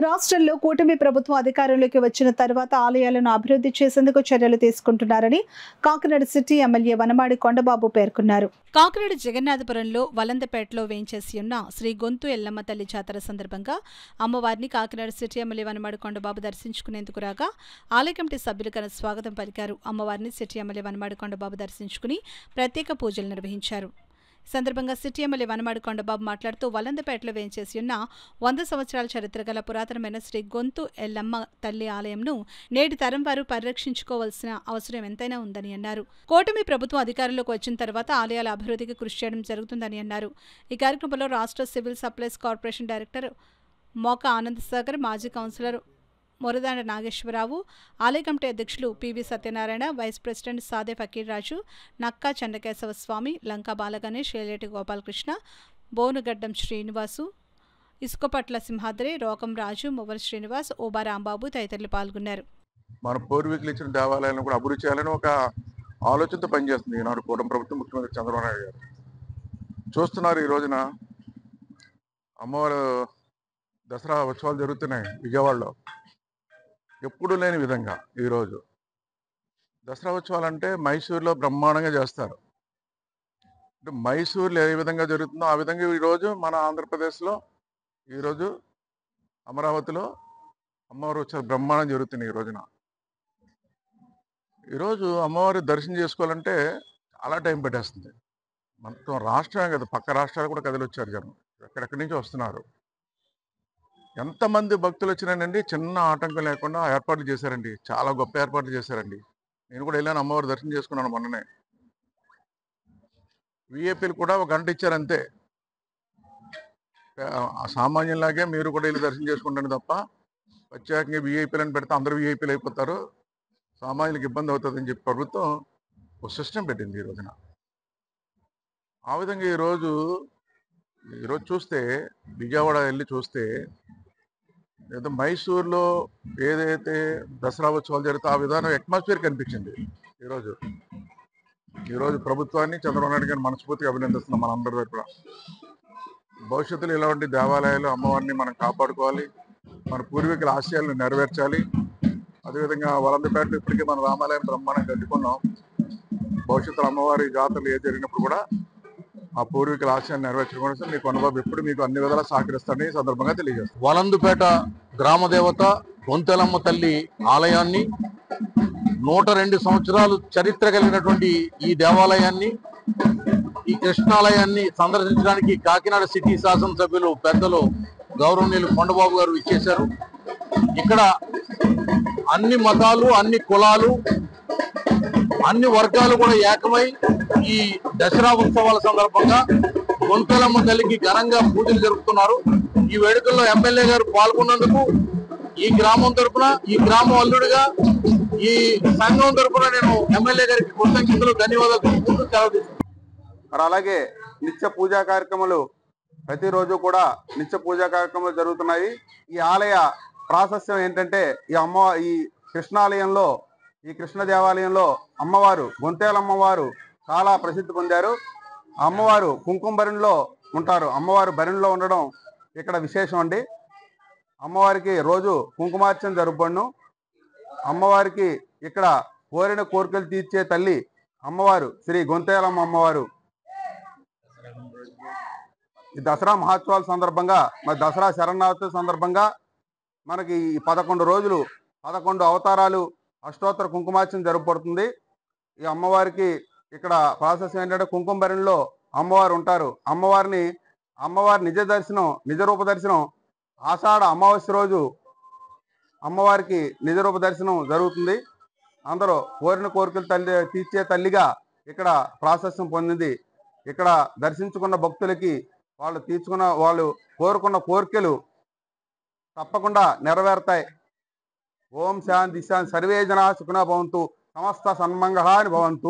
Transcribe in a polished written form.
రాష్ట్రంలో కూటమి ప్రభుత్వం అధికారంలోకి వచ్చిన తర్వాత ఆలయాలను అభివృద్ధి చేసేందుకు చర్యలు తీసుకుంటున్నారని కాకినాడ సిటీ ఎమ్మెల్యే వనమాడి కొండబాబు పేర్కొన్నారు. కాకినాడ జగన్నాథపురంలో వలందపేటలో వేంచేసి ఉన్న శ్రీ గొంతు ఎల్లమ్మ తల్లి జాతర సందర్భంగా అమ్మవారిని కాకినాడ సిటీ ఎమ్మెల్యే వనమాడి కొండబాబు దర్శించుకునేందుకు రాగా ఆలయ కమిటీ సభ్యులు ఘన స్వాగతం పలికారు. అమ్మవారిని సిటీ ఎమ్మెల్యే వనమాడి కొండబాబు దర్శించుకుని ప్రత్యేక పూజలు నిర్వహించారు. సందర్భంగా సిటీ ఎమ్మెల్యే వనమాడి కొండబాబు మాట్లాడుతూ వలందపేటలో వేంచేసి ఉన్న 100 సంవత్సరాల చరిత్ర గల పురాతనమైన శ్రీ గొంతు ఎల్లమ్మ తల్లి ఆలయంను నేటి తరం వారు పరిరక్షించుకోవాల్సిన అవసరం ఎంతైనా ఉందని అన్నారు. కూటమి ప్రభుత్వం అధికారంలోకి వచ్చిన తర్వాత ఆలయాల అభివృద్ధికి కృషి చేయడం జరుగుతుందని అన్నారు. ఈ కార్యక్రమంలో రాష్ట్ర civil supplies corporation director Moka Anand Sagar, మాజీ కౌన్సిలర్ మొరదాండ నాగేశ్వరరావు, ఆలయ కమిటీ అధ్యక్షులు PV Satyanarayana, vice president Sade Fakir Raju, Nakka Chandakesava Swamy, Lanka Balaganesh, Eleti Gopalakrishna, Bonugaddam Srinivasu, Isukapatla Simhadri, Rokam Raju, Moval Srinivas, Oba Rambabu తదితరులు పాల్గొన్నారు. మన పూర్వీకులు ఇచ్చిన దేవాలయాలను కూడా అభివృద్ధి చేయాలని ఒక ఆలోచనతో పనిచేస్తుంది ఈనాడు కూటమి ప్రభుత్వం, ముఖ్యమంత్రి చంద్రబాబు నాయుడు గారు. చూస్తున్నారు, ఈ రోజున అమ్మవారు దసరా ఉత్సవాలు జరుగుతున్నాయి విజయవాడలో. ఎప్పుడూ లేని విధంగా ఈరోజు దసరా ఉత్సవాలు అంటే మైసూరులో బ్రహ్మాండంగా చేస్తారు. అంటే మైసూరులో ఏ విధంగా జరుగుతుందో ఆ విధంగా ఈరోజు మన ఆంధ్రప్రదేశ్లో ఈరోజు అమరావతిలో అమ్మవారి ఉత్సవాలు బ్రహ్మాండం జరుగుతున్నాయి. ఈ రోజున ఈరోజు అమ్మవారి దర్శనం చేసుకోవాలంటే చాలా టైం పెట్టేస్తుంది. మొత్తం రాష్ట్రమే కదా, పక్క రాష్ట్రాలు కూడా కదిలి వచ్చారు జనం, ఎక్కడెక్కడి నుంచి వస్తున్నారు. ఎంతమంది భక్తులు వచ్చినానండి, చిన్న ఆటంకం లేకుండా ఏర్పాట్లు చేశారండి. చాలా గొప్ప ఏర్పాట్లు చేశారండి. నేను కూడా వెళ్ళాను, అమ్మవారి దర్శనం చేసుకున్నాను మొన్ననే. విఐపీలు కూడా 1 గంట ఇచ్చారు అంతే. సామాన్యంలాగే మీరు కూడా వెళ్ళి దర్శనం చేసుకుంటాను తప్ప ప్రత్యేకంగా విఐపీలను పెడితే అందరూ విఐపీలు అయిపోతారు, సామాన్యులకు ఇబ్బంది అవుతుందని చెప్పి ప్రభుత్వం ఒక సిస్టమ్ పెట్టింది ఈ రోజున. ఆ విధంగా ఈరోజు చూస్తే విజయవాడ వెళ్ళి చూస్తే ఏదో మైసూర్లో ఏదైతే దసరా ఉత్సవాలు జరుగుతాయో ఆ విధానం అట్మాస్ఫియర్ కనిపించింది. ఈరోజు ప్రభుత్వాన్ని చంద్రబాబు నాయుడు గారిని మనస్ఫూర్తిగా అభినందిస్తున్నాం మనందరి వైపు. భవిష్యత్తులో ఇలాంటి దేవాలయాలు అమ్మవారిని మనం కాపాడుకోవాలి, మన పూర్వీకుల ఆశయాలను నెరవేర్చాలి. అదేవిధంగా వలందపేటలో ఇప్పటికీ మన రామాలయం బ్రహ్మాండం కట్టుకున్నాం. భవిష్యత్తులో అమ్మవారి జాతరలు ఏ జరిగినప్పుడు కూడా ఆ పూర్వీకుల ఆశయాన్ని నెరవేర్చడం కోసం మీ కొండబాబు ఎప్పుడు మీకు అన్ని విధాలా సహకరిస్తారని సందర్భంగా తెలియజేస్తాను. వలందుపేట గ్రామదేవత గొంతెలమ్మ తల్లి ఆలయాన్ని 102 సంవత్సరాలు చరిత్ర కలిగినటువంటి ఈ దేవాలయాన్ని, ఈ కృష్ణాలయాన్ని సందర్శించడానికి కాకినాడ సిటీ శాసనసభ్యులు పెద్దలు గౌరవనీయులు కొండబాబు గారు ఇచ్చేశారు. ఇక్కడ అన్ని మతాలు, అన్ని కులాలు, అన్ని వర్గాలు కూడా ఏకమై ఈ దసరా ఉత్సవాల సందర్భంగా గొంతెలమ్మ తల్లికి ఘనంగా పూజలు జరుపుతున్నారు. ఈ వేడుకల్లో ఎమ్మెల్యే గారు పాల్గొన్నందుకు ఈ గ్రామం తరఫున, ఈ గ్రామం అల్లుడిగా, ఈ సంఘం తరఫున నేను ఎమ్మెల్యే గారికి కృతజ్ఞతలు, ధన్యవాదాలు తెలుపుకుంటూ సెలవు తీసుకుంటున్నాను. అలాగే నిత్య పూజా కార్యక్రమాలు ప్రతిరోజు కూడా నిత్య పూజా కార్యక్రమాలు జరుగుతున్నాయి. ఈ ఆలయ ప్రాశస్యం ఏంటంటే ఈ కృష్ణాలయంలో, ఈ కృష్ణ దేవాలయంలో అమ్మవారు గొంతేలమ్మవారు చాలా ప్రసిద్ధి పొందారు. అమ్మవారు కుంకుమ భరణిలో ఉంటారు. అమ్మవారు భరణిలో ఉండడం ఇక్కడ విశేషం అండి. అమ్మవారికి రోజు కుంకుమార్చన జరుపును. అమ్మవారికి ఇక్కడ కోరిన కోరికలు తీర్చే తల్లి అమ్మవారు శ్రీ గొంతేలమ్మ అమ్మవారు. ఈ దసరా మహోత్సవాల సందర్భంగా, మరి దసరా శరణావతి సందర్భంగా మనకి ఈ 11 రోజులు 11 అవతారాలు అష్టోత్తర కుంకుమార్చన జరపబడుతుంది. ఈ అమ్మవారికి ఇక్కడ ప్రాసెస్ ఏంటంటే కుంకుమ భరణిలో అమ్మవారు ఉంటారు. అమ్మవారి నిజ రూప దర్శనం ఆషాఢ అమావాస్య రోజు అమ్మవారికి నిజ రూప దర్శనం జరుగుతుంది. అందరూ కోరిన కోరికలు తీర్చే తల్లిగా ఇక్కడ ప్రాశస్యం పొందింది. ఇక్కడ దర్శించుకున్న భక్తులకి వాళ్ళు కోరుకున్న కోరికలు తప్పకుండా నెరవేరుతాయి. ఓం శాంతి శాంతి, సర్వే జనా సుఖినో భవంతు, సమస్త సన్మంగళాని భవంతు.